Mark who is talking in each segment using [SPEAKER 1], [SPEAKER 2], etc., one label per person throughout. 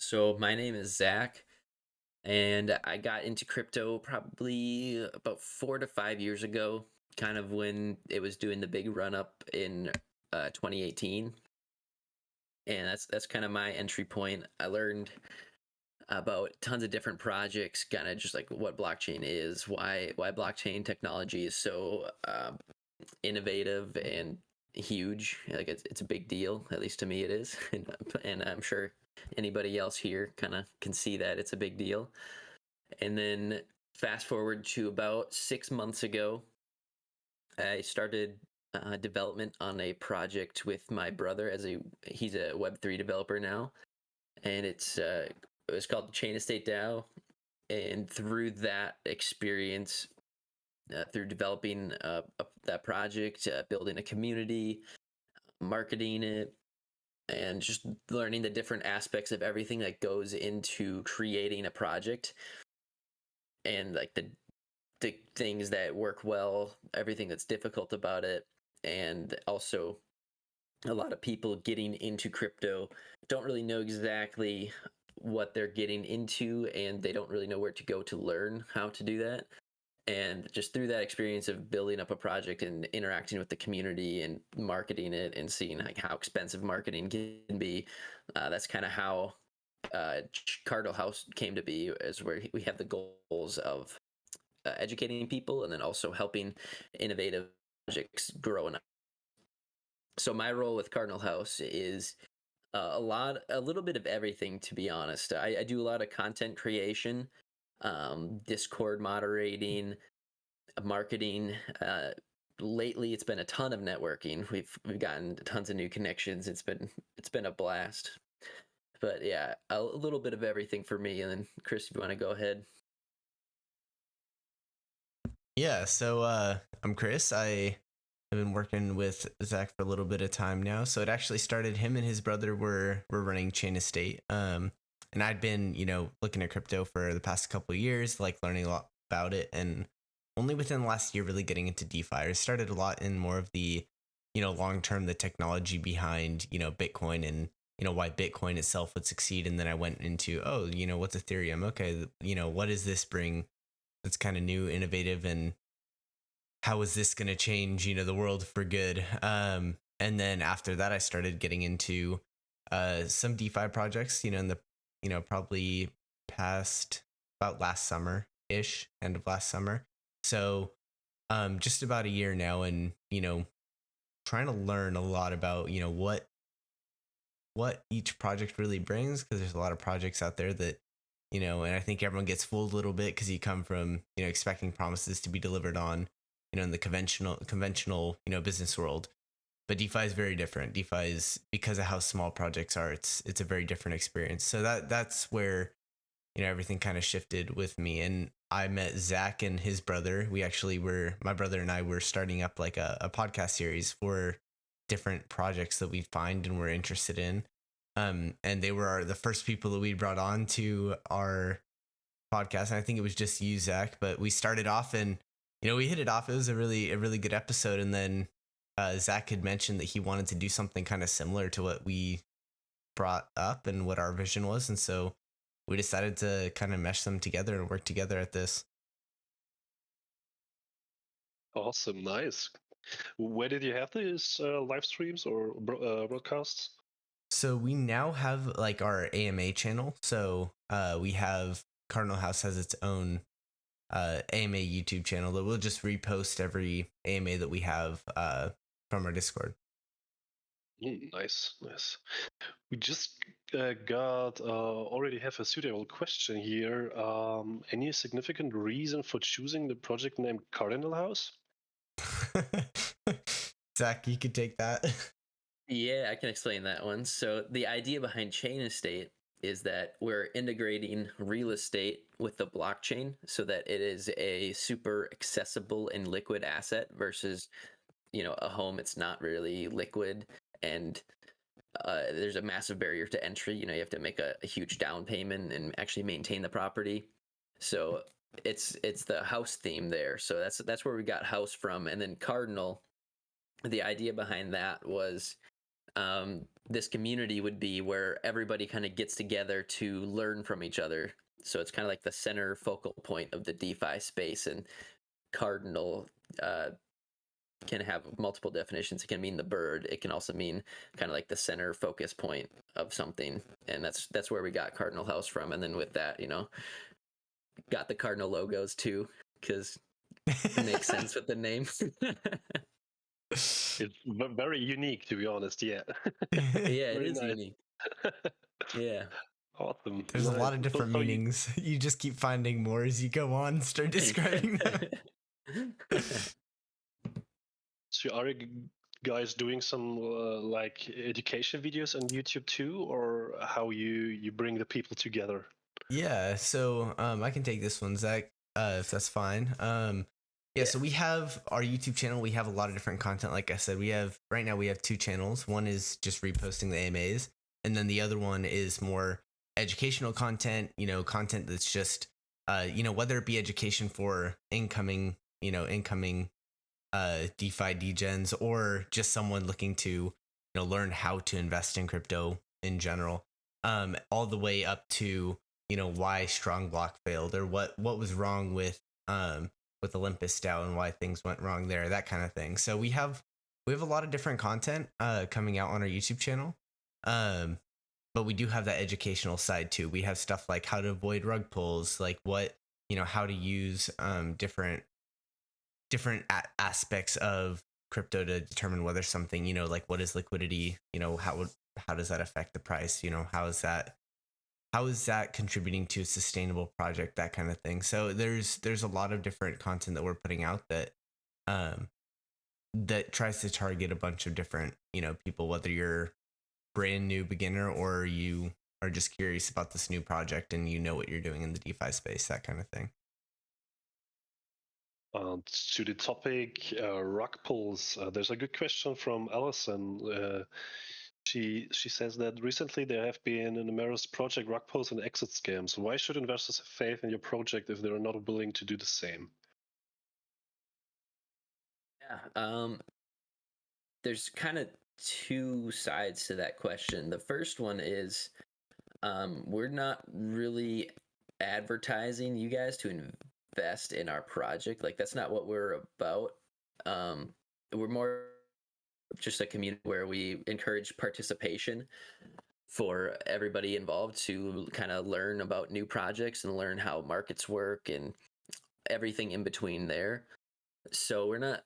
[SPEAKER 1] So my name is Zach, and I got into crypto probably about 4 to 5 years ago, kind of when it was doing the big run up in 2018, and that's kind of my entry point. I learned about tons of different projects, kind of just like what blockchain is, why blockchain technology is so innovative and huge. Like it's a big deal, at least to me it is, and I'm sure anybody else here kind of can see that it's a big deal. And then fast forward to about 6 months ago, I started development on a project with my brother he's a Web3 developer now, and it's called Chain Estate DAO. And through that experience, through developing that project, building a community, marketing it, and just learning the different aspects of everything that goes into creating a project, and like the things that work well, everything that's difficult about it, and also a lot of people getting into crypto don't really know exactly what they're getting into, and they don't really know where to go to learn how to do that. And just through that experience of building up a project and interacting with the community and marketing it and seeing like how expensive marketing can be, that's kind of how Cardinal House came to be, is where we have the goals of educating people and then also helping innovative projects grow. And so my role with Cardinal House is a little bit of everything, to be honest. I do a lot of content creation, Discord moderating, marketing. Lately, it's been a ton of networking. We've gotten tons of new connections. It's been a blast. But yeah, a little bit of everything for me. And then Chris, if you want to go ahead.
[SPEAKER 2] Yeah, I'm Chris. I have been working with Zach for a little bit of time now. So it actually started, him and his brother were running Chain Estate. And I'd been, looking at crypto for the past couple of years, like learning a lot about it, and only within the last year really getting into DeFi. I started a lot in more of the, long term, the technology behind, Bitcoin, and why Bitcoin itself would succeed. And then I went into, what's Ethereum? Okay, what does this bring that's kind of new, innovative, and how is this going to change, the world for good? And then after that, I started getting into some DeFi projects, in the, probably past about last summer ish, end of last summer. So just about a year now, and, trying to learn a lot about, what each project really brings, because there's a lot of projects out there that, and I think everyone gets fooled a little bit because you come from, expecting promises to be delivered on, in the conventional, business world. But DeFi is very different. DeFi is, because of how small projects are, it's a very different experience. So that's where, everything kind of shifted with me. And I met Zach and his brother. My brother and I were starting up like a podcast series for different projects that we find and we're interested in. And they were the first people that we brought on to our podcast. And I think it was just you, Zach, but we started off, and, we hit it off. It was a really good episode. And then Zach had mentioned that he wanted to do something kind of similar to what we brought up and what our vision was. And so we decided to kind of mesh them together and work together at this.
[SPEAKER 3] Awesome, nice. Where did you have these live streams or broadcasts?
[SPEAKER 2] So we now have like our AMA channel. So we have, Cardinal House has its own AMA YouTube channel that we'll just repost every AMA that we have from our Discord.
[SPEAKER 3] Nice. We just already have a suitable question here. Any significant reason for choosing the project name Cardinal House?
[SPEAKER 2] Zach, you could take that.
[SPEAKER 1] Yeah, I can explain that one. So the idea behind Chain Estate is that we're integrating real estate with the blockchain so that it is a super accessible and liquid asset versus, a home. It's not really liquid, and there's a massive barrier to entry. You have to make a huge down payment and actually maintain the property. So it's the house theme there. So that's where we got house from. And then Cardinal, the idea behind that was this community would be where everybody kind of gets together to learn from each other. So it's kind of like the center focal point of the DeFi space. And Cardinal can have multiple definitions. It can mean the bird. It can also mean kind of like the center focus point of something. And that's where we got Cardinal House from. And then with that, got the Cardinal logos too, because it makes sense with the name.
[SPEAKER 3] It's very unique, to be honest. Yeah.
[SPEAKER 1] Yeah, it
[SPEAKER 3] Very
[SPEAKER 1] is
[SPEAKER 3] nice.
[SPEAKER 1] unique. Yeah.
[SPEAKER 3] Awesome.
[SPEAKER 2] There's a
[SPEAKER 3] Nice.
[SPEAKER 2] lot of different
[SPEAKER 3] So
[SPEAKER 2] meanings. You just keep finding more as you go on, start describing them.
[SPEAKER 3] So are you guys doing some like education videos on YouTube too, or how you bring the people together?
[SPEAKER 2] Yeah, so I can take this one, Zach, if that's fine. Yeah, so we have our YouTube channel. We have a lot of different content. Like I said, right now we have two channels. One is just reposting the AMAs, and then the other one is more educational content. Content that's just whether it be education for incoming DeFi degens, or just someone looking to learn how to invest in crypto in general, all the way up to why strong block failed, or what was wrong with Olympus DAO and why things went wrong there, that kind of thing. So we have a lot of different content coming out on our YouTube channel. But we do have that educational side too. We have stuff like how to avoid rug pulls, like how to use different aspects of crypto to determine whether something, like what is liquidity, how does that affect the price, how is that contributing to a sustainable project, that kind of thing. So there's a lot of different content that we're putting out that tries to target a bunch of different people, whether you're brand new beginner or you are just curious about this new project and what you're doing in the DeFi space, that kind of thing.
[SPEAKER 3] To the topic rug pulls, there's a good question from Allison. She says that recently there have been numerous project rug pulls and exit scams. Why should investors have faith in your project if they're not willing to do the same?
[SPEAKER 1] Yeah. There's kind of two sides to that question. The first one is we're not really advertising you guys to invest in our project. Like, that's not what we're about. We're more just a community where we encourage participation for everybody involved to kind of learn about new projects and learn how markets work and everything in between there. So we're not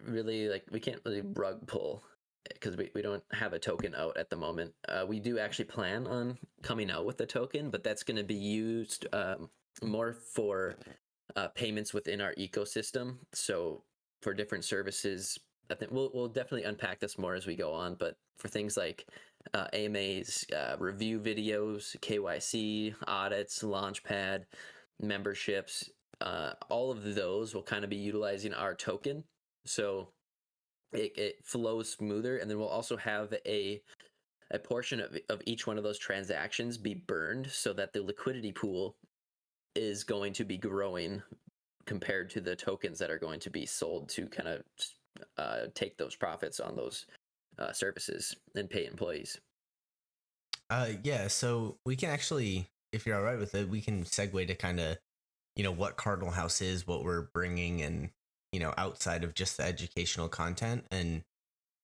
[SPEAKER 1] really, like, we can't really rug pull because we don't have a token out at the moment. We do actually plan on coming out with a token, but that's going to be used more for payments within our ecosystem. So for different services, I think we'll definitely unpack this more as we go on. But for things like AMAs, review videos, KYC, audits, Launchpad, memberships, all of those will kind of be utilizing our token. So it flows smoother. And then we'll also have a portion of each one of those transactions be burned so that the liquidity pool is going to be growing compared to the tokens that are going to be sold to kind of take those profits on those services and pay employees.
[SPEAKER 2] Yeah, so we can actually, if you're all right with it, we can segue to kind of, what Cardinal House is, what we're bringing, and, outside of just the educational content, and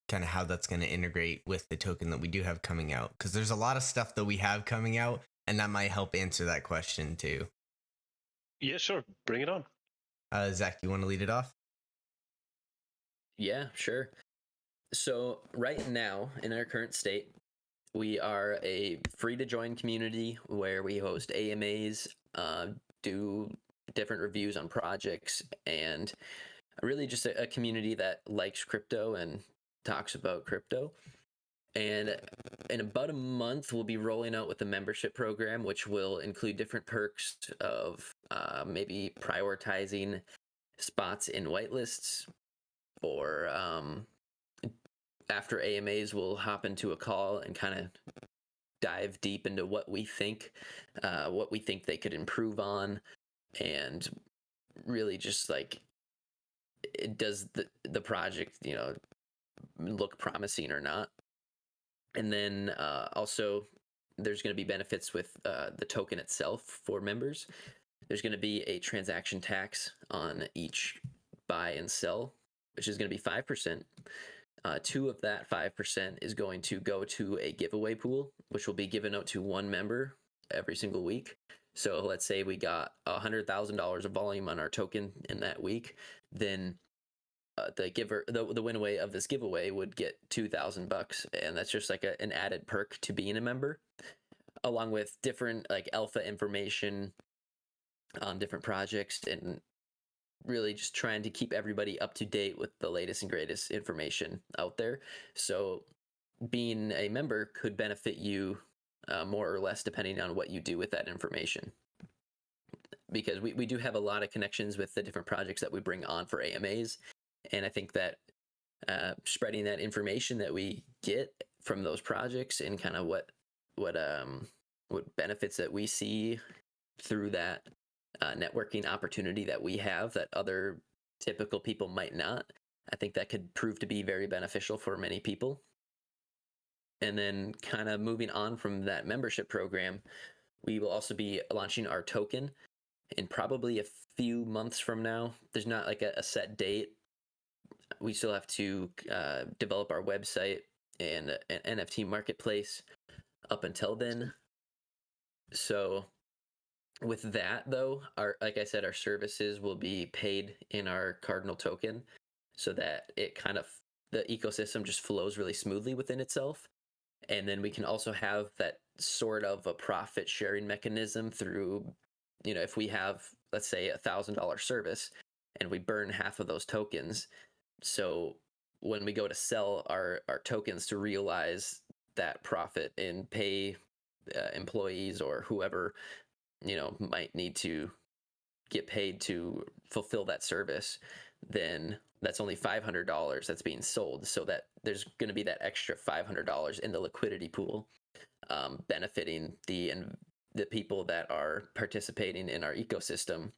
[SPEAKER 2] kind of how that's going to integrate with the token that we do have coming out. Because there's a lot of stuff that we have coming out, and that might help answer that question too.
[SPEAKER 3] Yeah, sure. Bring it on.
[SPEAKER 2] Zach, you want to lead it off?
[SPEAKER 1] Yeah, sure. So right now, in our current state, we are a free to join community where we host AMAs, do different reviews on projects, and really just a community that likes crypto and talks about crypto. And in about a month, we'll be rolling out with a membership program, which will include different perks of maybe prioritizing spots in whitelists, or after AMAs, we'll hop into a call and kind of dive deep into what we think they could improve on, and really just like, does the project look promising or not. And then also, there's going to be benefits with the token itself for members. There's going to be a transaction tax on each buy and sell, which is going to be 5%. 2 of that 5% is going to go to a giveaway pool, which will be given out to one member every single week. So let's say we got $100,000 of volume on our token in that week, then the win away of this giveaway would get $2,000, and that's just like an added perk to being a member, along with different like alpha information on different projects, and really just trying to keep everybody up to date with the latest and greatest information out there. So being a member could benefit you more or less depending on what you do with that information, because we do have a lot of connections with the different projects that we bring on for AMAs, and I think that spreading that information that we get from those projects and kind of what benefits that we see through that networking opportunity that we have that other typical people might not, I think that could prove to be very beneficial for many people. And then kind of moving on from that membership program, we will also be launching our token in probably a few months from now. There's not like a set date. We still have to develop our website and an NFT marketplace up until then. So with that, though, like I said, our services will be paid in our Cardinal token, so that it kind of, the ecosystem just flows really smoothly within itself. And then we can also have that sort of a profit sharing mechanism through, if we have, let's say, $1,000 service and we burn half of those tokens. So when we go to sell our tokens to realize that profit and pay employees or whoever, might need to get paid to fulfill that service, then that's only $500 that's being sold. So that there's going to be that extra $500 in the liquidity pool, benefiting the people that are participating in our ecosystem.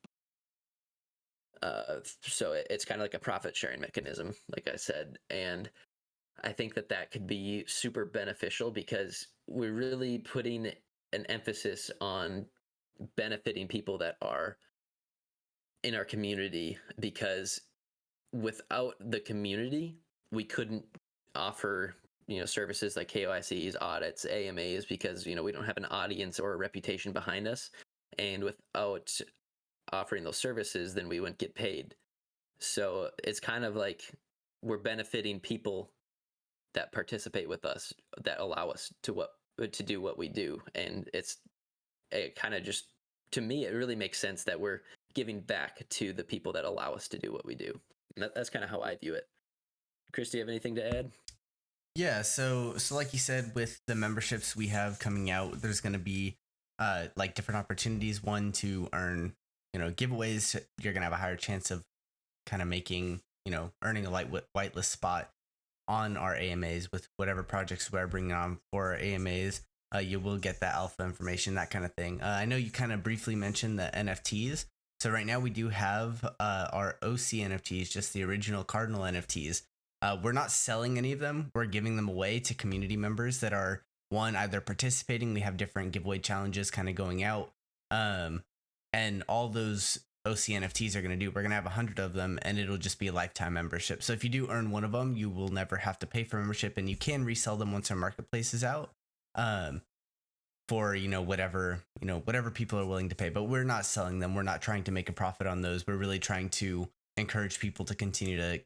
[SPEAKER 1] So it's kind of like a profit sharing mechanism, like I said. And I think that could be super beneficial because we're really putting an emphasis on benefiting people that are in our community, because without the community, we couldn't offer, services like KYCs, audits, AMAs, because, we don't have an audience or a reputation behind us. And without offering those services, then we wouldn't get paid. So it's kind of like we're benefiting people that participate with us, that allow us to do what we do. And it kind of just, to me, it really makes sense that we're giving back to the people that allow us to do what we do. And that's kind of how I view it. Chris, do you have anything to add?
[SPEAKER 2] Yeah, so like you said, with the memberships we have coming out, there's going to be like different opportunities. One, to earn, giveaways. You're going to have a higher chance of kind of making, earning a whitelist spot on our AMAs with whatever projects we're bringing on for our AMAs. You will get that alpha information, that kind of thing. I know you kind of briefly mentioned the NFTs. So right now we do have our OC NFTs, just the original Cardinal NFTs. We're not selling any of them. We're giving them away to community members that are, one, either participating. We have different giveaway challenges kind of going out. And all those OC NFTs are going to do, we're going to have 100 of them, and it'll just be a lifetime membership. So if you do earn one of them, you will never have to pay for membership, and you can resell them once our marketplace is out. For whatever people are willing to pay, but we're not selling them. We're not trying to make a profit on those. We're really trying to encourage people to continue to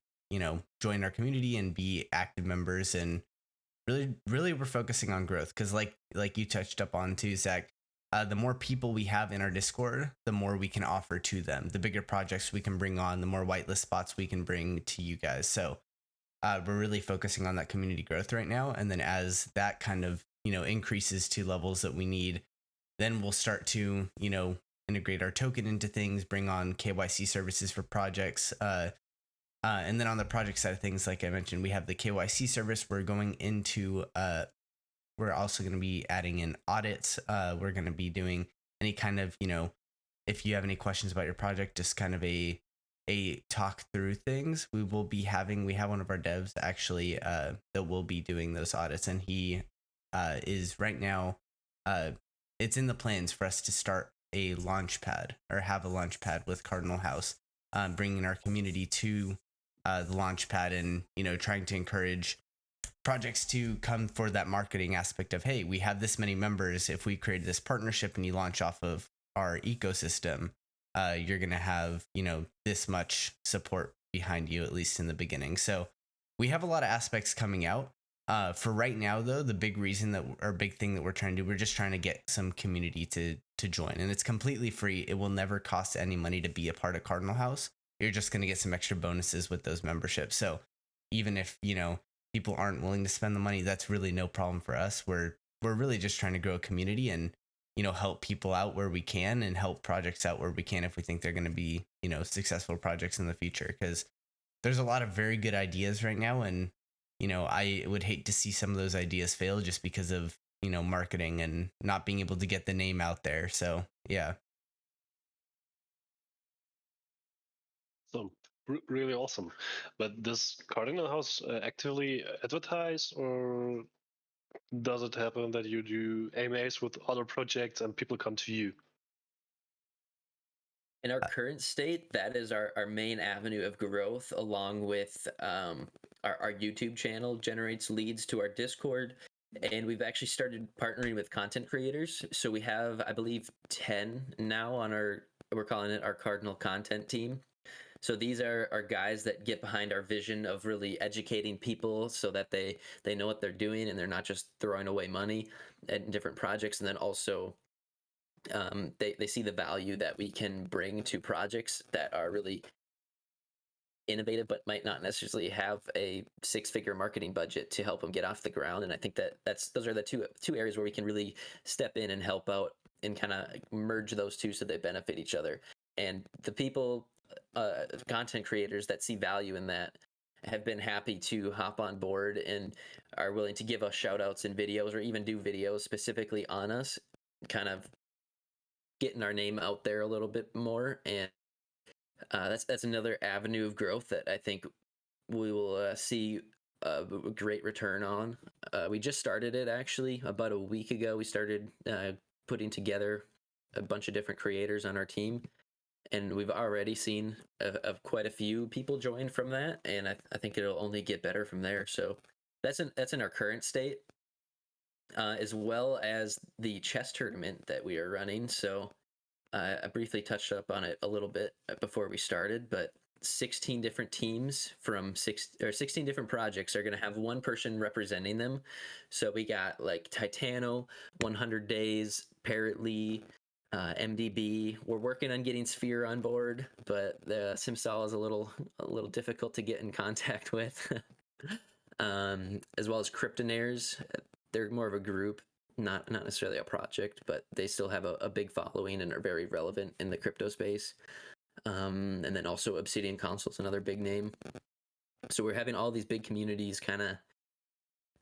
[SPEAKER 2] join our community and be active members. And really we're focusing on growth, because like you touched up on too, Zach, the more people we have in our Discord, the more we can offer to them, the bigger projects we can bring on, the more whitelist spots we can bring to you guys. So we're really focusing on that community growth right now. And then as that kind of increases to levels that we need, then we'll start to, integrate our token into things, bring on KYC services for projects. And then on the project side of things, like I mentioned, we have the KYC service. We're going into, we're also going to be adding in audits. We're going to be doing any kind of, if you have any questions about your project, just kind of a talk through things. We have one of our devs actually that will be doing those audits, and he is right now, it's in the plans for us to start a launch pad or have a launch pad with Cardinal House, bringing our community to the launch pad and trying to encourage projects to come for that marketing aspect of, hey, we have this many members. If we create this partnership and you launch off of our ecosystem, you're going to have this much support behind you, at least in the beginning. So we have a lot of aspects coming out. For right now, though, the big reason that our big thing that we're trying to do, we're just trying to get some community to join, and it's completely free. It will never cost any money to be a part of Cardinal House. You're just going to get some extra bonuses with those memberships. So even if people aren't willing to spend the money, that's really no problem for us. We're really just trying to grow a community and help people out where we can and help projects out where we can if we think they're going to be successful projects in the future, because there's a lot of very good ideas right now, and I would hate to see some of those ideas fail just because of marketing and not being able to get the name out there. So yeah.
[SPEAKER 3] So really awesome. But does Cardinal House actively advertise, or does it happen that you do AMAs with other projects and people come to you?
[SPEAKER 1] In our current state, that is our main avenue of growth, along with our YouTube channel generates leads to our Discord. And we've actually started partnering with content creators. So we have, I believe, 10 now on we're calling it our Cardinal content team. So these are guys that get behind our vision of really educating people so that they know what they're doing and they're not just throwing away money at different projects. And then also they see the value that we can bring to projects that are really innovative but might not necessarily have a six-figure marketing budget to help them get off the ground. And I think those are the two areas where we can really step in and help out and kind of merge those two so they benefit each other. And the people, content creators that see value in that, have been happy to hop on board and are willing to give us shout outs in videos or even do videos specifically on us, kind of getting our name out there a little bit more. And that's another avenue of growth that I think we will see a great return on. We just started it actually about a week ago. We started putting together a bunch of different creators on our team, and we've already seen quite a few people join from that, and I think it'll only get better from there. So that's in our current state, as well as the chess tournament that we are running. So I briefly touched up on it a little bit before we started, but 16 different teams from 16 different projects are going to have one person representing them. So we got like Titano, 100 Days, Parrot Lee, MDB. We're working on getting Sphere on board, but the Simsal is a little difficult to get in contact with. As well as Kryptonaires. They're more of a group, not necessarily a project, but they still have a big following and are very relevant in the crypto space. And then also Obsidian Console's another big name. So we're having all these big communities kind of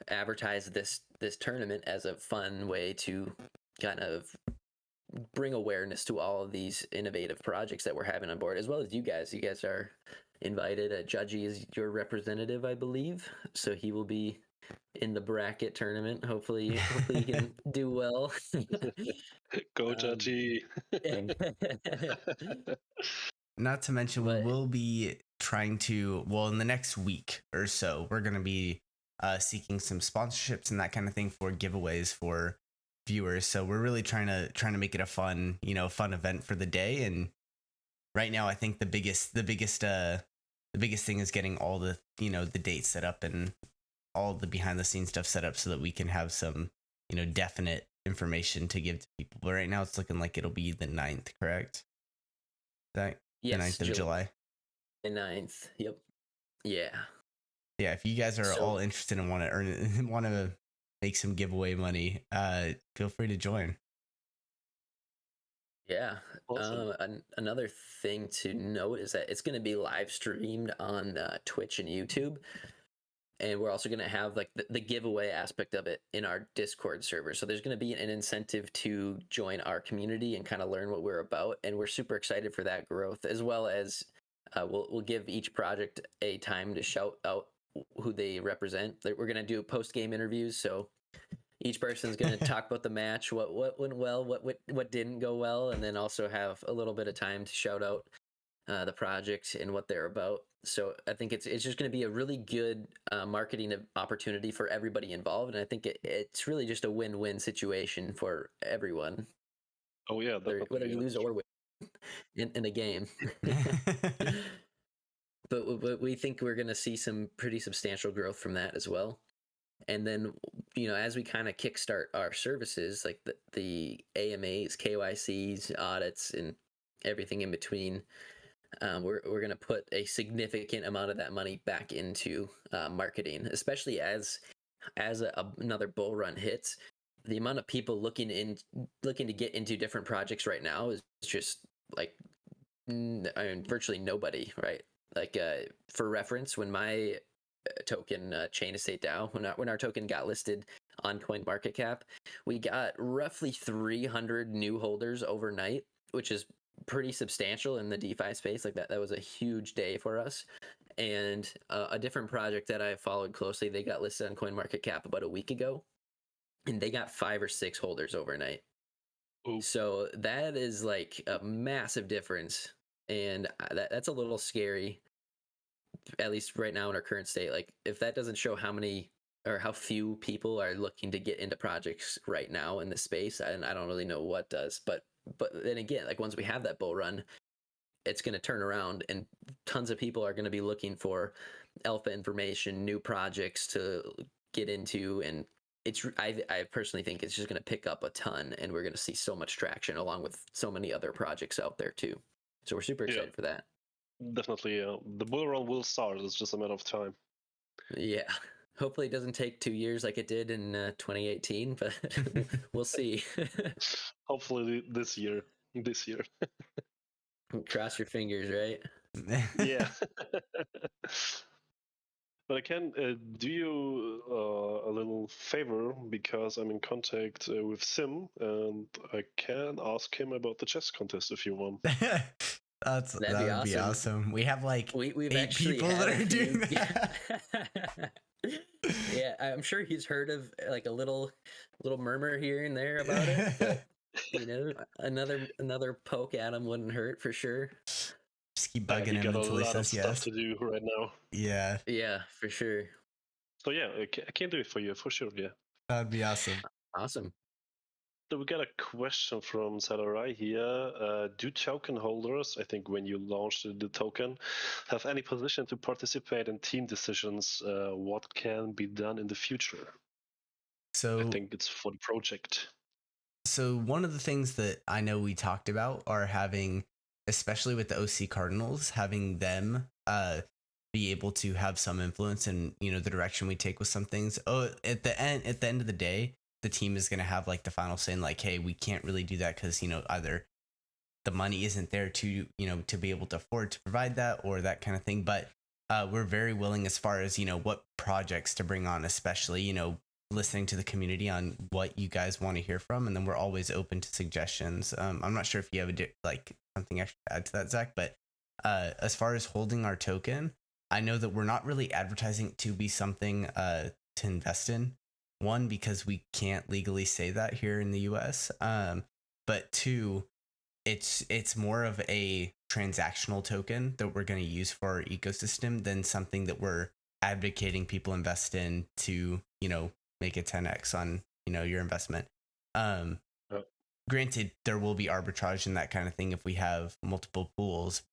[SPEAKER 1] advertise this tournament as a fun way to kind of bring awareness to all of these innovative projects that we're having on board, as well as you guys. You guys are invited. Judgy is your representative, I believe, so he will be in the bracket tournament. Hopefully you can do well.
[SPEAKER 3] Go, Judgy.
[SPEAKER 2] Not to mention, we will be trying to, well, in the next week or so, we're going to be seeking some sponsorships and that kind of thing for giveaways for viewers. So we're really trying to make it a fun event for the day. And right now, I think the biggest thing is getting all the the dates set up and all the behind the scenes stuff set up so that we can have some definite information to give to people. But right now, it's looking like it'll be the 9th, correct? That
[SPEAKER 1] yes,
[SPEAKER 2] the 9th of July.
[SPEAKER 1] The 9th. Yep. Yeah.
[SPEAKER 2] Yeah. If you guys are all interested and want to make some giveaway money, feel free to join.
[SPEAKER 1] Yeah.
[SPEAKER 3] Awesome.
[SPEAKER 1] Another thing to note is that it's going to be live streamed on Twitch and YouTube. And we're also going to have like the giveaway aspect of it in our Discord server. So there's going to be an incentive to join our community and kind of learn what we're about. And we're super excited for that growth, as well as we'll give each project a time to shout out who they represent. We're going to do post-game interviews. So, Each person's going to talk about the match, what went well, what didn't go well, and then also have a little bit of time to shout out the project and what they're about. So I think it's just going to be a really good marketing opportunity for everybody involved, and I think it's really just a win-win situation for everyone,
[SPEAKER 3] Oh yeah,
[SPEAKER 1] whether
[SPEAKER 3] definitely.
[SPEAKER 1] you lose or win in a game. But we think we're going to see some pretty substantial growth from that as well. And then, as we kind of kickstart our services, like the AMAs, KYCs, audits, and everything in between, we're going to put a significant amount of that money back into marketing, especially as another bull run hits. The amount of people looking to get into different projects right now is just like, virtually nobody, right? Like, for reference, when my token, Chain of State DAO, when our token got listed on CoinMarketCap, we got roughly 300 new holders overnight, which is pretty substantial in the DeFi space. Like that was a huge day for us. And a different project that I followed closely, they got listed on CoinMarketCap about a week ago, and they got 5 or 6 holders overnight.
[SPEAKER 3] Ooh.
[SPEAKER 1] So that is like a massive difference, and that's a little scary, at least right now in our current state. Like, if that doesn't show how many or how few people are looking to get into projects right now in the space, and I don't really know what does. But then again, like, once we have that bull run, it's going to turn around, and tons of people are going to be looking for alpha information, new projects to get into, and I personally think it's just going to pick up a ton, and we're going to see so much traction along with so many other projects out there too. So we're super excited for that.
[SPEAKER 3] Definitely, the bull run will start. It's just a matter of time.
[SPEAKER 1] Yeah. Hopefully it doesn't take 2 years like it did in 2018, but we'll see.
[SPEAKER 3] Hopefully this year. This year.
[SPEAKER 1] Cross your fingers, right?
[SPEAKER 3] Yeah. But I can do you a little favor, because I'm in contact with Sim, and I can ask him about the chess contest if you want.
[SPEAKER 2] That
[SPEAKER 1] be
[SPEAKER 2] would be awesome. We have like
[SPEAKER 1] We've
[SPEAKER 2] 8
[SPEAKER 1] actually
[SPEAKER 2] people that are doing that.
[SPEAKER 1] Yeah, I'm sure he's heard of like a little murmur here and there about it, but another poke at him wouldn't hurt for sure.
[SPEAKER 2] Just keep bugging
[SPEAKER 3] He
[SPEAKER 2] him
[SPEAKER 3] got a
[SPEAKER 2] until he
[SPEAKER 3] lot of
[SPEAKER 2] says
[SPEAKER 3] stuff
[SPEAKER 2] yes.
[SPEAKER 3] to do right now.
[SPEAKER 2] Yeah.
[SPEAKER 1] Yeah, for sure.
[SPEAKER 3] So yeah, I can do it for you for sure. Yeah.
[SPEAKER 2] That'd be awesome.
[SPEAKER 1] Awesome.
[SPEAKER 3] So we got a question from Salarai here. Do token holders, I think when you launched the token, have any position to participate in team decisions? What can be done in the future?
[SPEAKER 2] So
[SPEAKER 3] I think it's for the project.
[SPEAKER 2] So one of the things that I know we talked about are having, especially with the OC Cardinals, having them be able to have some influence in, the direction we take with some things. At the end of the day, the team is going to have like the final say, like, hey, we can't really do that because, either the money isn't there to, to be able to afford to provide that or that kind of thing. But we're very willing as far as, what projects to bring on, especially, listening to the community on what you guys want to hear from, and then we're always open to suggestions. I'm not sure if you have something extra to add to that, Zach, but as far as holding our token, I know that we're not really advertising it to be something to invest in. One, because we can't legally say that here in the US, but two, it's more of a transactional token that we're going to use for our ecosystem than something that we're advocating people invest in to, make a 10x on, your investment. Granted, there will be arbitrage and that kind of thing if we have multiple pools.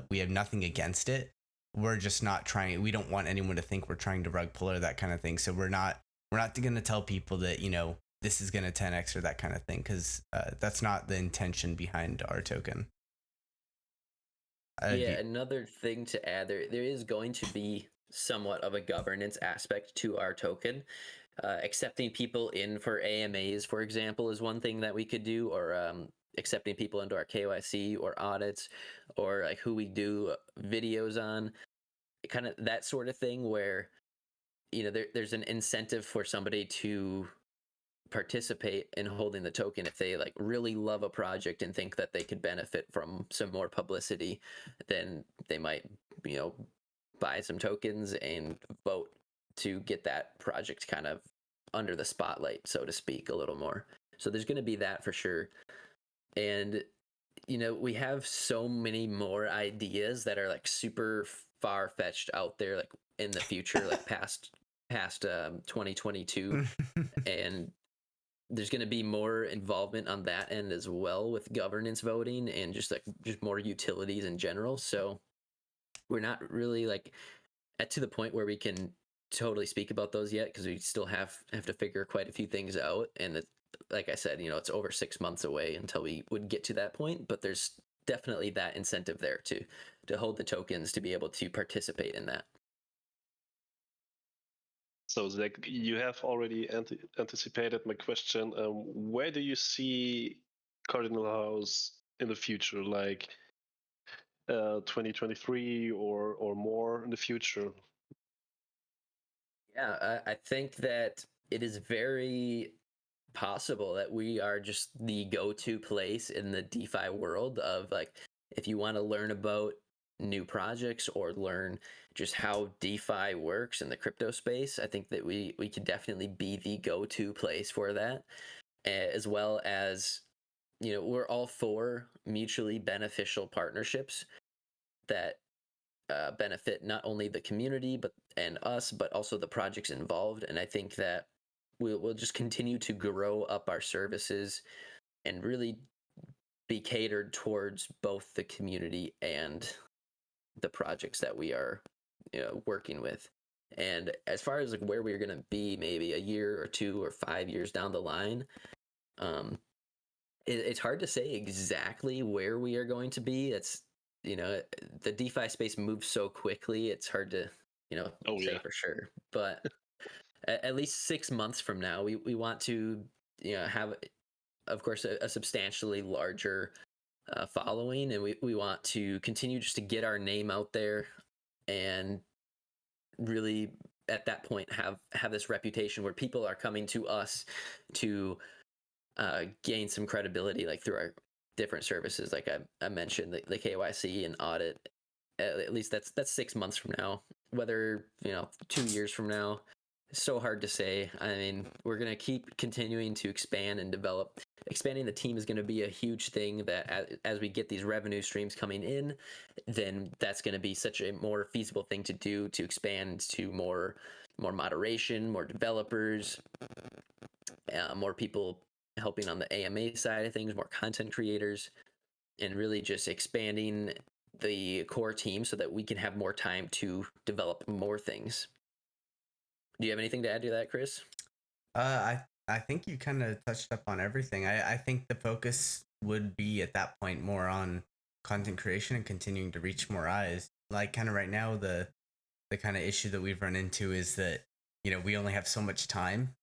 [SPEAKER 2] We have nothing against it. We're just not trying. We don't want anyone to think we're trying to rug pull or that kind of thing. So we're not going to tell people that, this is going to 10x or that kind of thing, because that's not the intention behind our token.
[SPEAKER 1] Another thing to add, there is going to be somewhat of a governance aspect to our token. Accepting people in for AMAs, for example, is one thing that we could do, or accepting people into our KYC or audits, or like who we do videos on, kind of that sort of thing, where there's an incentive for somebody to participate in holding the token if they like really love a project and think that they could benefit from some more publicity. Then they might buy some tokens and vote to get that project kind of under the spotlight, so to speak, a little more. So there's going to be that for sure. And we have so many more ideas that are like super far fetched out there, like in the future, like past 2022, and there's going to be more involvement on that end as well with governance voting and just more utilities in general. So we're not really like to the point where we can totally speak about those yet, because we still have to figure quite a few things out. And like I said, it's over 6 months away until we would get to that point, but there's definitely that incentive there to hold the tokens to be able to participate in that.
[SPEAKER 3] So Zach, you have already anticipated my question. Where do you see Cardinal House in the future, like 2023 or more in the future?
[SPEAKER 1] Yeah, I think that it is very possible that we are just the go-to place in the DeFi world of, like, if you want to learn about new projects or learn just how DeFi works in the crypto space. I think that we could definitely be the go-to place for that, as well as we're all for mutually beneficial partnerships that benefit not only the community and us, but also the projects involved. And I think that we'll just continue to grow up our services and really be catered towards both the community and the projects that we are working with. And as far as like where we're going to be maybe a year or 2 or 5 years down the line, it's hard to say exactly where we are going to be. It's the DeFi space moves so quickly, it's hard to say for sure. But at least 6 months from now, we want to have, of course, a substantially larger following, and we want to continue just to get our name out there, and really at that point have this reputation where people are coming to us to gain some credibility, like through our different services, like I mentioned, the KYC and audit. At least that's 6 months from now. Whether 2 years from now, it's so hard to say. I mean, we're gonna keep continuing to expand and develop. Expanding the team is going to be a huge thing, that as we get these revenue streams coming in, then that's going to be such a more feasible thing to do, to expand to more moderation, more developers, more people helping on the AMA side of things, more content creators, and really just expanding the core team so that we can have more time to develop more things. Do you have anything to add to that, Chris?
[SPEAKER 2] I think you kind of touched up on everything. I think the focus would be at that point more on content creation and continuing to reach more eyes. Like, kind of right now, the kind of issue that we've run into is that we only have so much time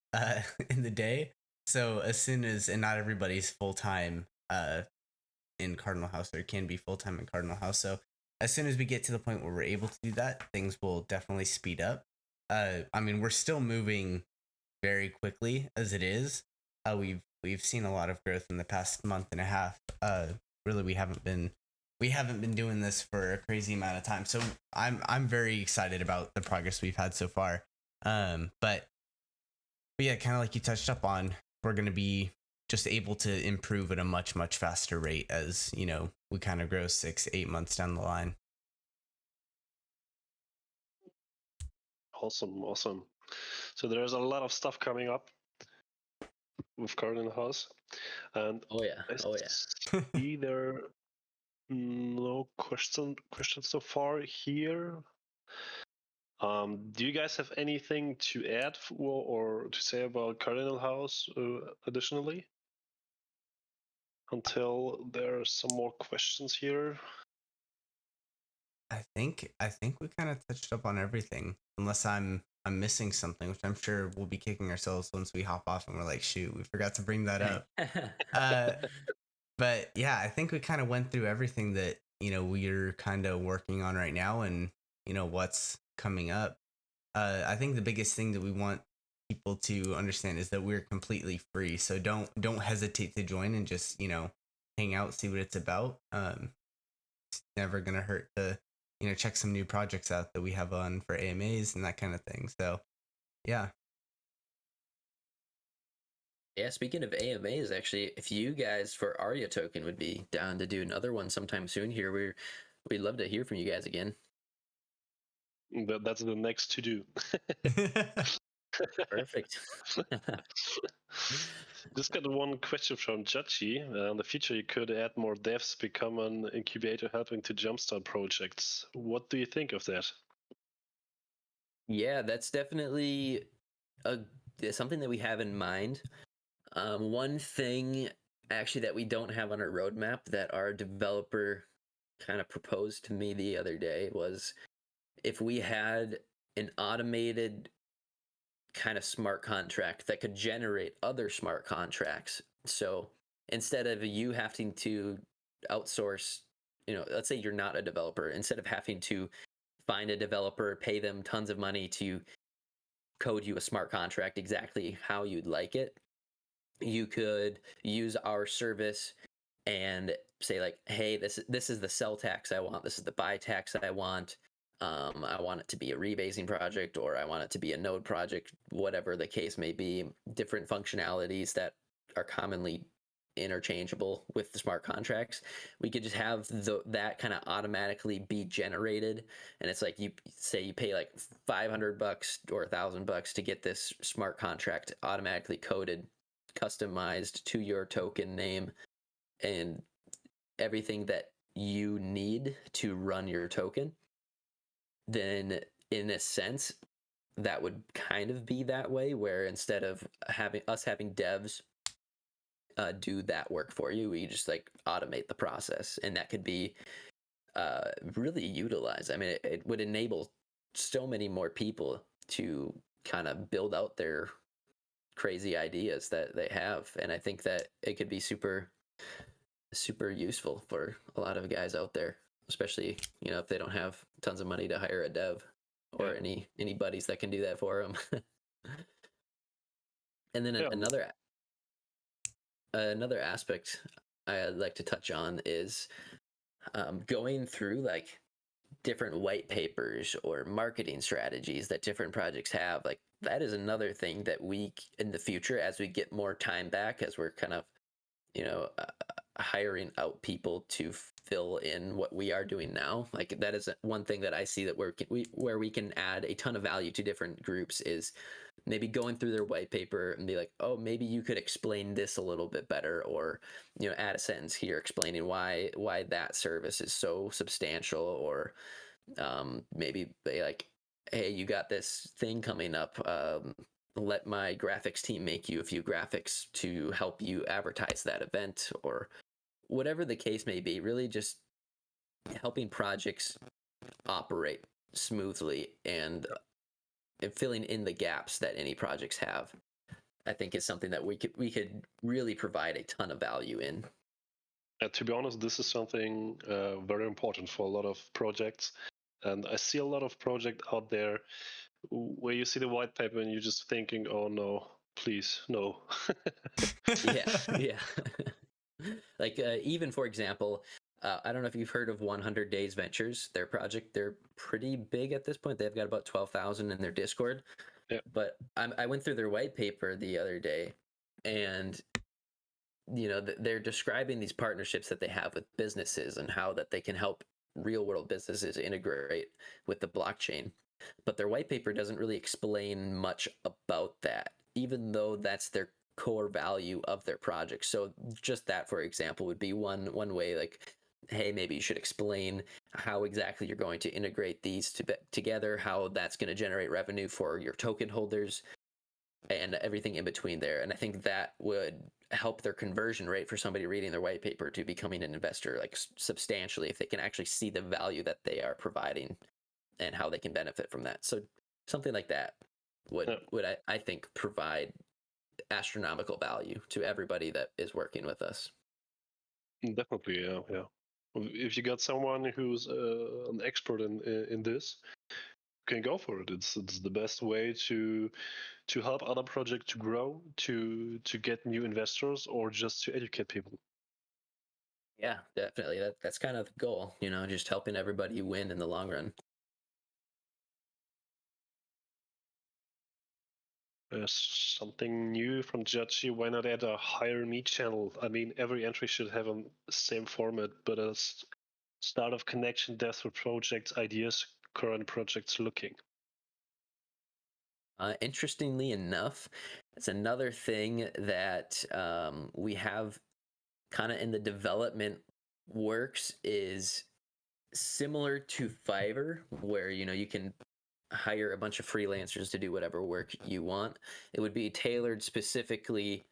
[SPEAKER 2] in the day. So as soon as, and not everybody's full time in Cardinal House, or can be full time in Cardinal House. So as soon as we get to the point where we're able to do that, things will definitely speed up. I mean, we're still moving very quickly as it is. We've seen a lot of growth in the past month and a half. Really, we haven't been doing this for a crazy amount of time. So I'm very excited about the progress we've had so far. But yeah, kind of like you touched up on, we're going to be just able to improve at a much faster rate as we kind of grow 6-8 months down the line.
[SPEAKER 3] Awesome. So there's a lot of stuff coming up with Cardinal House, and I see there are no questions so far here. Do you guys have anything to add or to say about Cardinal House additionally? Until there are some more questions here.
[SPEAKER 2] I think we kind of touched up on everything, unless I'm missing something, which I'm sure we'll be kicking ourselves once we hop off and we're like, shoot, we forgot to bring that up. But yeah, I think we kind of went through everything that we're kind of working on right now, and what's coming up. I think the biggest thing that we want people to understand is that we're completely free, so don't hesitate to join and just hang out, see what it's about. It's never gonna hurt to check some new projects out that we have on for AMAs and that kind of thing. So yeah.
[SPEAKER 1] Yeah, speaking of AMAs, actually, if you guys for Aria token would be down to do another one sometime soon here, we'd love to hear from you guys again.
[SPEAKER 3] That's the next to do.
[SPEAKER 1] Perfect.
[SPEAKER 3] Just got one question from Jachi. In the future, you could add more devs, become an incubator helping to jumpstart projects. What do you think of that?
[SPEAKER 1] Yeah, that's definitely a something that we have in mind. One thing actually that we don't have on our roadmap that our developer kind of proposed to me the other day was if we had an automated kind of smart contract that could generate other smart contracts. So instead of you having to outsource, let's say you're not a developer, instead of having to find a developer, pay them tons of money to code you a smart contract exactly how you'd like it, you could use our service and say like, hey, this is the sell tax I want, this is the buy tax I want. I want it to be a rebasing project, or I want it to be a node project, whatever the case may be. Different functionalities that are commonly interchangeable with the smart contracts. We could just have that kind of automatically be generated, and it's like you say you pay like $500 or $1,000 to get this smart contract automatically coded, customized to your token name, and everything that you need to run your token. Then in a sense that would kind of be that way, where instead of having devs do that work for you, we just like automate the process, and that could be really utilized. I mean, it would enable so many more people to kind of build out their crazy ideas that they have, and I think that it could be super useful for a lot of guys out there, especially if they don't have tons of money to hire a dev or
[SPEAKER 3] Yeah.
[SPEAKER 1] any buddies that can do that for them. And then
[SPEAKER 3] Yeah.
[SPEAKER 1] another aspect I'd like to touch on is going through like different white papers or marketing strategies that different projects have. Like that is another thing that we in the future, as we get more time back, as we're kind of hiring out people to fill in what we are doing now, like that is one thing that I see that where we can add a ton of value to different groups is maybe going through their white paper and be like, oh, maybe you could explain this a little bit better, or add a sentence here explaining why that service is so substantial, or maybe they like, hey, you got this thing coming up, let my graphics team make you a few graphics to help you advertise that event, or whatever the case may be. Really just helping projects operate smoothly, and filling in the gaps that any projects have, I think is something that we could really provide a ton of value in.
[SPEAKER 3] To be honest, this is something very important for a lot of projects. And I see a lot of projects out there where you see the white paper and you're just thinking, oh no, please, no.
[SPEAKER 1] Yeah, yeah. Like even for example, I don't know if you've heard of 100 Days Ventures. Their project, they're pretty big at this point. They've got about 12,000 in their Discord.
[SPEAKER 3] Yeah.
[SPEAKER 1] But I went through their white paper the other day, and they're describing these partnerships that they have with businesses and how that they can help real world businesses integrate with the blockchain. But their white paper doesn't really explain much about that, even though that's their core value of their project. So just that, for example, would be one way, like, hey, maybe you should explain how exactly you're going to integrate these together, how that's going to generate revenue for your token holders, and everything in between there. And I think that would help their conversion rate for somebody reading their white paper to becoming an investor, like substantially, if they can actually see the value that they are providing and how they can benefit from that. So something like that would I think provide astronomical value to everybody that is working with us.
[SPEAKER 3] Definitely, yeah. If you got someone who's an expert in this, you can go for it. It's the best way to help other projects to grow, to get new investors, or just to educate people.
[SPEAKER 1] Yeah, definitely. That's kind of the goal, just helping everybody win in the long run.
[SPEAKER 3] Something new from Judgy. Why not add a hire me channel? I mean, every entry should have a same format, but a start of connection, death for projects, ideas, current projects looking.
[SPEAKER 1] Interestingly enough, it's another thing that we have kind of in the development works is similar to Fiverr, where you can hire a bunch of freelancers to do whatever work you want. It would be tailored specifically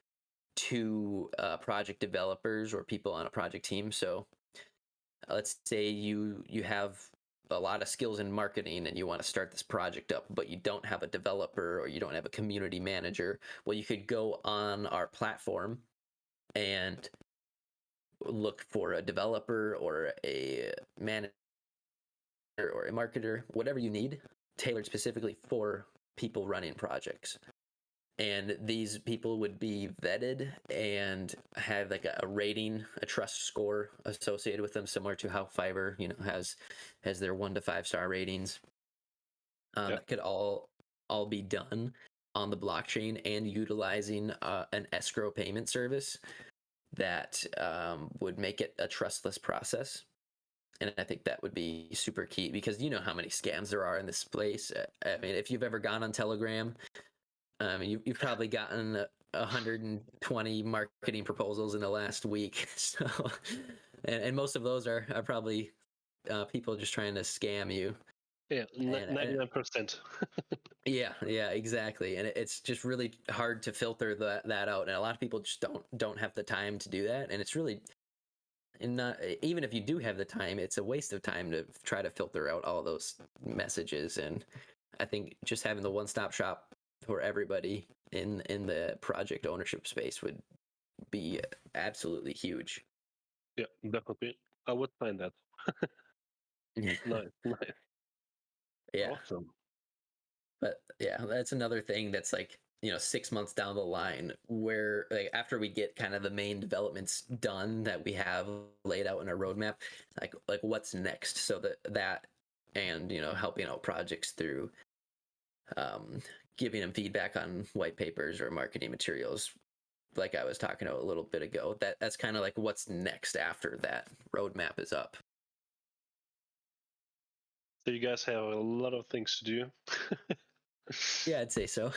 [SPEAKER 1] to project developers or people on a project team. So let's say you have a lot of skills in marketing and you want to start this project up, but you don't have a developer or you don't have a community manager. Well, you could go on our platform and look for a developer or a manager or a marketer, whatever you need, tailored specifically for people running projects. And these people would be vetted and have like a rating, a trust score associated with them, similar to how Fiverr, has their 1 to 5 star ratings. That could all be done on the blockchain and utilizing an escrow payment service that would make it a trustless process. And I think that would be super key because you know how many scams there are in this place. I mean, if you've ever gone on Telegram, you've probably gotten 120 marketing proposals in the last week. So, and most of those are probably people just trying to scam you.
[SPEAKER 3] Yeah,
[SPEAKER 1] And
[SPEAKER 3] 99%.
[SPEAKER 1] yeah, exactly. And it's just really hard to filter that out. And a lot of people just don't have the time to do that. And it's really not, even if you do have the time, it's a waste of time to try to filter out all those messages. And I think just having the one-stop shop for everybody in the project ownership space would be absolutely huge.
[SPEAKER 3] Yeah, definitely. I would find that.
[SPEAKER 1] Yeah.
[SPEAKER 3] Nice.
[SPEAKER 1] Yeah.
[SPEAKER 3] Awesome.
[SPEAKER 1] But yeah, that's another thing that's like, 6 months down the line where like after we get kind of the main developments done that we have laid out in our roadmap, like what's next. So that and helping out projects through giving them feedback on white papers or marketing materials, like I was talking about a little bit ago. That's kind of like what's next after that roadmap is up.
[SPEAKER 3] So you guys have a lot of things to do.
[SPEAKER 1] Yeah, I'd say so.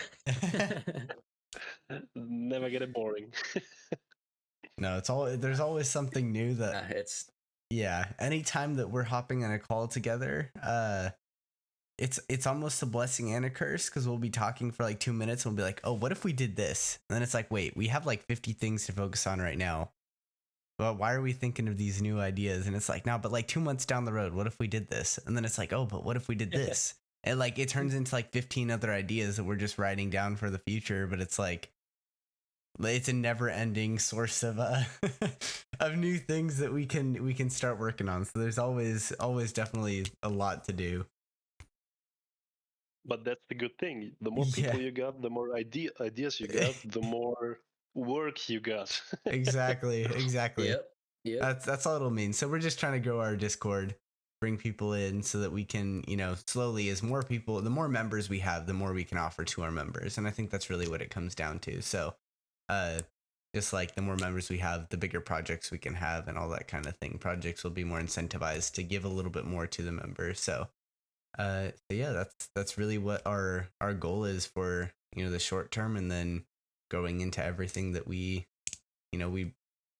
[SPEAKER 3] Never get it boring.
[SPEAKER 2] No, there's always something new that
[SPEAKER 1] It's
[SPEAKER 2] yeah, anytime that we're hopping on a call together, it's almost a blessing and a curse because we'll be talking for like 2 minutes and we'll be like, oh, what if we did this? And then it's like, wait, we have like 50 things to focus on right now. Well, why are we thinking of these new ideas? And it's like, no, but like 2 months down the road, what if we did this? And then it's like, oh, but what if we did this? And like it turns into like 15 other ideas that we're just writing down for the future, but it's like it's a never-ending source of of new things that we can start working on. So there's always definitely a lot to do.
[SPEAKER 3] But that's the good thing. The more people you got, the more ideas you got, the more work you got.
[SPEAKER 2] Exactly.
[SPEAKER 1] yep.
[SPEAKER 2] That's all it'll mean. So we're just trying to grow our Discord, bring people in so that we can, slowly as more people, the more members we have, the more we can offer to our members. And I think that's really what it comes down to. So just like the more members we have, the bigger projects we can have and all that kind of thing. Projects will be more incentivized to give a little bit more to the members. So yeah, that's really what our goal is for, the short term, and then going into everything that we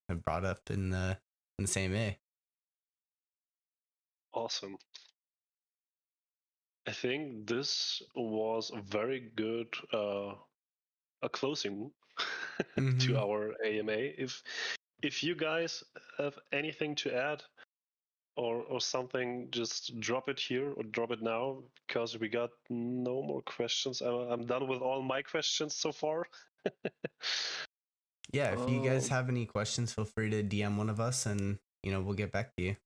[SPEAKER 2] have brought up in the same way.
[SPEAKER 3] Awesome. I think this was a very good a closing to our AMA. If you guys have anything to add or something, just drop it here or drop it now because we got no more questions. I'm done with all my questions so far.
[SPEAKER 2] Yeah, if you guys have any questions, feel free to DM one of us and we'll get back to you.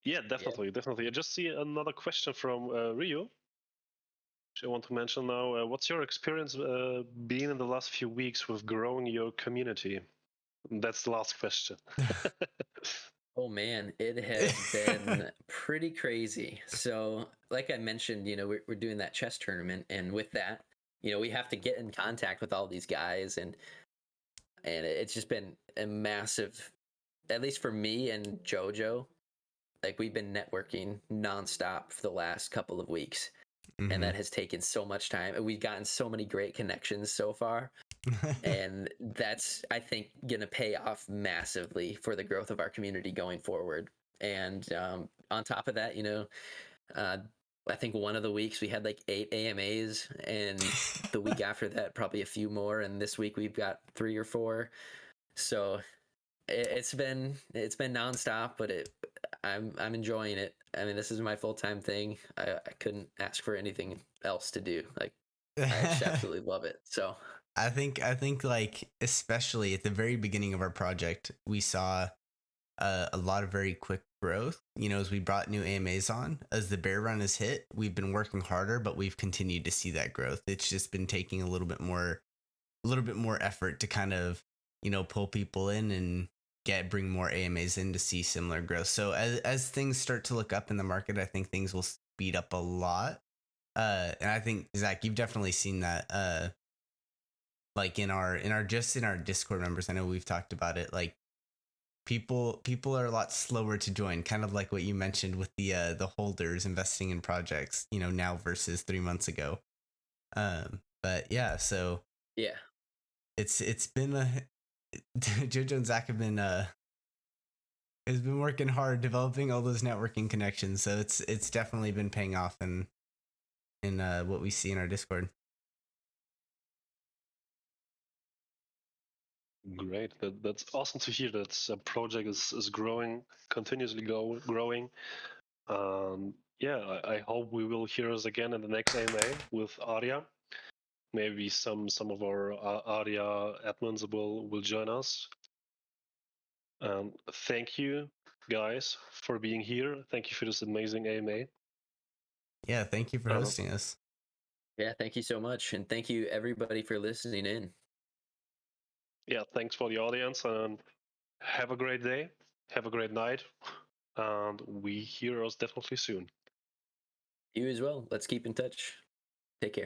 [SPEAKER 3] Yeah, definitely. I just see another question from Rio, which I want to mention now. What's your experience being in the last few weeks with growing your community? That's the last question.
[SPEAKER 1] Oh man, it has been pretty crazy. So, like I mentioned, we're doing that chess tournament, and with that, we have to get in contact with all these guys, and it's just been a massive, at least for me and JoJo, like we've been networking nonstop for the last couple of weeks. And that has taken so much time. We've gotten so many great connections so far. And that's, I think, going to pay off massively for the growth of our community going forward. And on top of that, I think one of the weeks we had like 8 AMAs, and the week after that, probably a few more. And this week we've got 3 or 4. So it's been nonstop, but I'm enjoying it. I mean, this is my full-time thing. I couldn't ask for anything else to do. Like, I just absolutely love it. So
[SPEAKER 2] I think like, especially at the very beginning of our project, we saw a lot of very quick growth. As we brought new AMAs on, as the bear run has hit, we've been working harder, but we've continued to see that growth. It's just been taking a little bit more effort to kind of, pull people in and bring more AMAs in to see similar growth. So as things start to look up in the market, I think things will speed up a lot. And I think, Zach, you've definitely seen that, like in our Discord members. I know we've talked about it. Like people are a lot slower to join, kind of like what you mentioned with the holders investing in projects, now versus 3 months ago. But yeah, so
[SPEAKER 1] yeah,
[SPEAKER 2] it's been JoJo and Zach have been has been working hard developing all those networking connections. So it's definitely been paying off in what we see in our Discord.
[SPEAKER 3] Great. That's awesome to hear that a project is growing, continuously growing. Yeah, I hope we will hear us again in the next AMA with Aria. Maybe some of our Aria admins will join us. Thank you, guys, for being here. Thank you for this amazing AMA.
[SPEAKER 2] Yeah, thank you for hosting us.
[SPEAKER 1] Yeah, thank you so much. And thank you, everybody, for listening in.
[SPEAKER 3] Yeah, thanks for the audience, and have a great day. Have a great night. And we hear us definitely soon.
[SPEAKER 1] You as well. Let's keep in touch. Take care.